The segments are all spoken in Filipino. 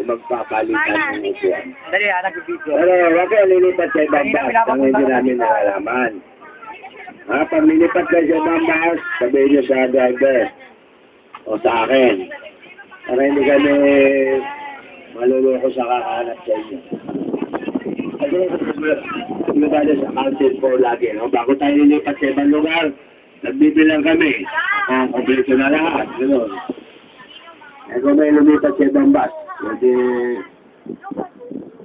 magpapalitan ng upuan. Dali, nag-video. Pero wag kayo lilipat sa ibang bus, ang hindi namin nalalaman. Pag lilipat kayo sa ibang bus, sabihin nyo sa driver o sa akin. Para hindi kami maluloko sa kakahanap sa inyo. Kasi hindi tayo sa counted for lagi, no? Bago tayo lilipat sa ibang lugar, nagbibilang kami. Kompleto na lahat, gano'n. Kung may lumipat sa ibang bus, hindi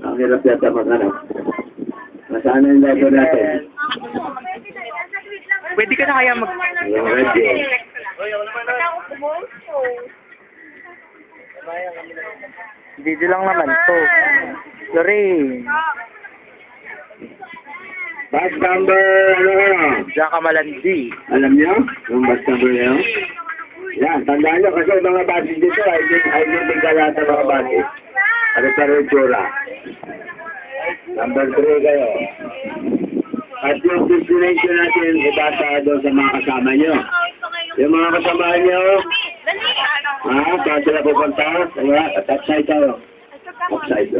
ang hirap yata maghanap. Nasaan na yung driver natin? Pwede ka na kaya mag... Yung radio. Video lang naman to. Sorry. Bus number, Diyan ka malandi. Alam niyo? Yung bus number niyo? Yan, tandaan niyo kasi mga basis dito, identical lahat ng mga basis. Pare-pare tsura. Number 3 kayo. At yung destination natin, ibasa doon sa mga kasama niyo. Yung mga kasama niyo, saan sila pupunta? Top side tayo. Top side,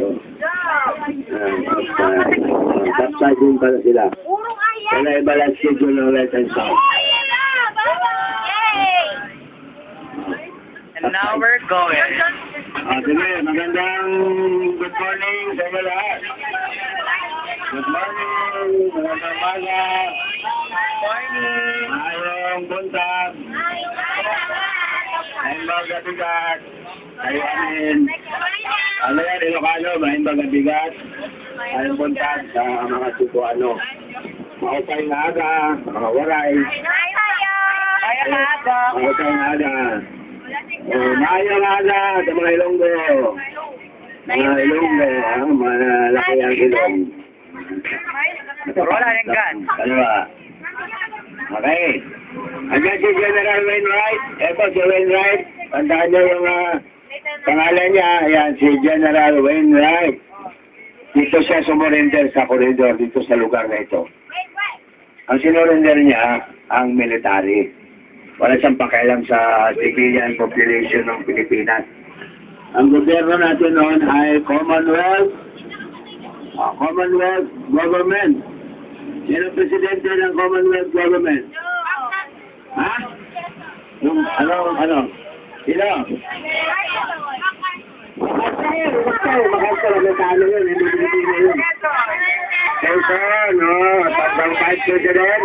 top side din pala sila. Kaya i-balance schedule ng right and south. And now we're going. Sige, magandang good morning sa inyo lahat. Good morning, magandang umaga. Morning. Mayong buntag. Mayong magabigat. Ayan. Ano yan, Ilocano, mayong magabigat. Mayong buntag sa mga Cebuano. Maupay nga aga, mga waray. Kaya ka aga. Maupay nga aga. Mayong aga sa mga Ilonggo. Mga Ilonggo, malaki ang ilong. Wala yung gun. Dalawa. Okay. Hanggang si General Wainwright. Ito si Wainwright. Tandaan niyo yung pangalan niya. Ayan, si General Wainwright. Dito siya sumurrender sa koridor dito sa lugar na ito. Ang sinurrender niya, ang military. Wala siyang pakialam sa civilian population ng Pilipinas. Ang gobyerno natin noon ay Commonwealth Government. Yan ang presidente ng Commonwealth Government. Ha? Yung ano? Sino? Mahal ka lang sa ano yun, hindi Pilipino yun. Quezon, tatlong Vice President.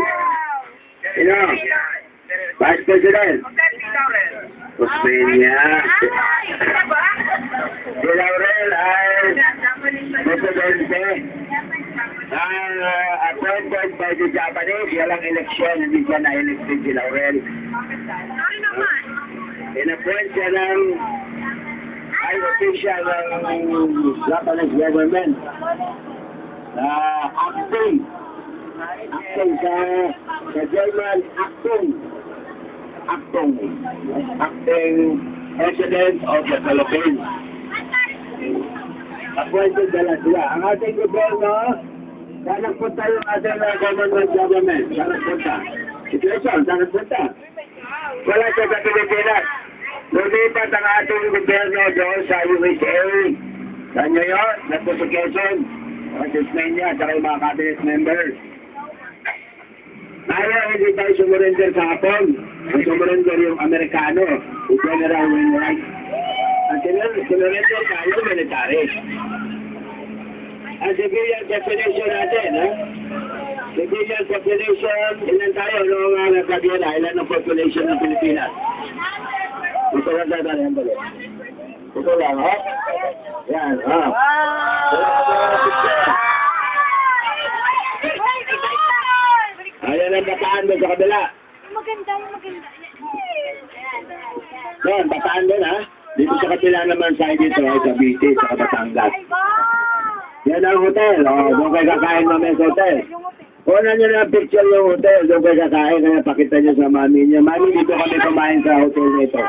Sino? Vice President. Osmeña. Si Laurel ay presidente. Appointed by the Japanese, walang eleksyon, hindi siya na-elected si Laurel. In-appoint siya ng high official ng Japanese government. Acting sa German, acting President of the Philippines. Appointed na sila. Ang ating gobyerno, saan nagpunta yung ating Commonwealth Government? Saan nagpunta? Situation, saan nagpunta? Wala siya sa Pilipinas. Lumipat ang ating gobyerno doon sa USA. Saan nyo yun? Nagpo sa Quezon. Tasmania, saka yung mga cabinet members. Kaya hindi tayo sumurrender sa Hapon. Ang sumurrender yung Amerikano, yung General Wainwright. Ang sumurrender tayo, military. Ang civilian population natin, civilian population, ilan tayo, noong nagkagila, ilan ang population ng Pilipinas? Ito lang tayo, yan balo. Ito lang, ha? Yan, ha? Ayan ang bataan doon sa kabila. Maganda. Yan, bataan doon, ha? Dito sa kabila naman sa dito, ay sa BT, sa Batangas. Yan ang hotel, doon kayo kakain mamaya sa hotel. Kunan nyo na picture yung hotel, doon kayo kakain, kaya pakita nyo sa mami niya. Mami, dito kami kumain sa hotel nito.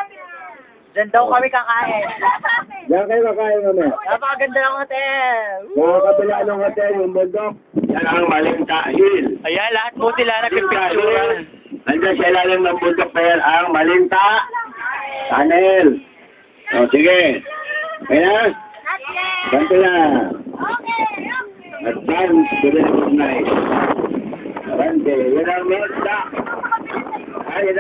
Diyan daw kami kakain. Diyan kayo kakain mamaya. Napakaganda ng hotel. Sa kabila ng hotel, yung bundok. Yan ang Malinta Hill. Ayan, lahat po sila nagpipicture. Andiyan sa ilalim ng bundok na yan, ang Malinta Tunnel. O, sige. Kaya? Ganto na. Advance to recognize. Rande, yun ang next stop. Ay,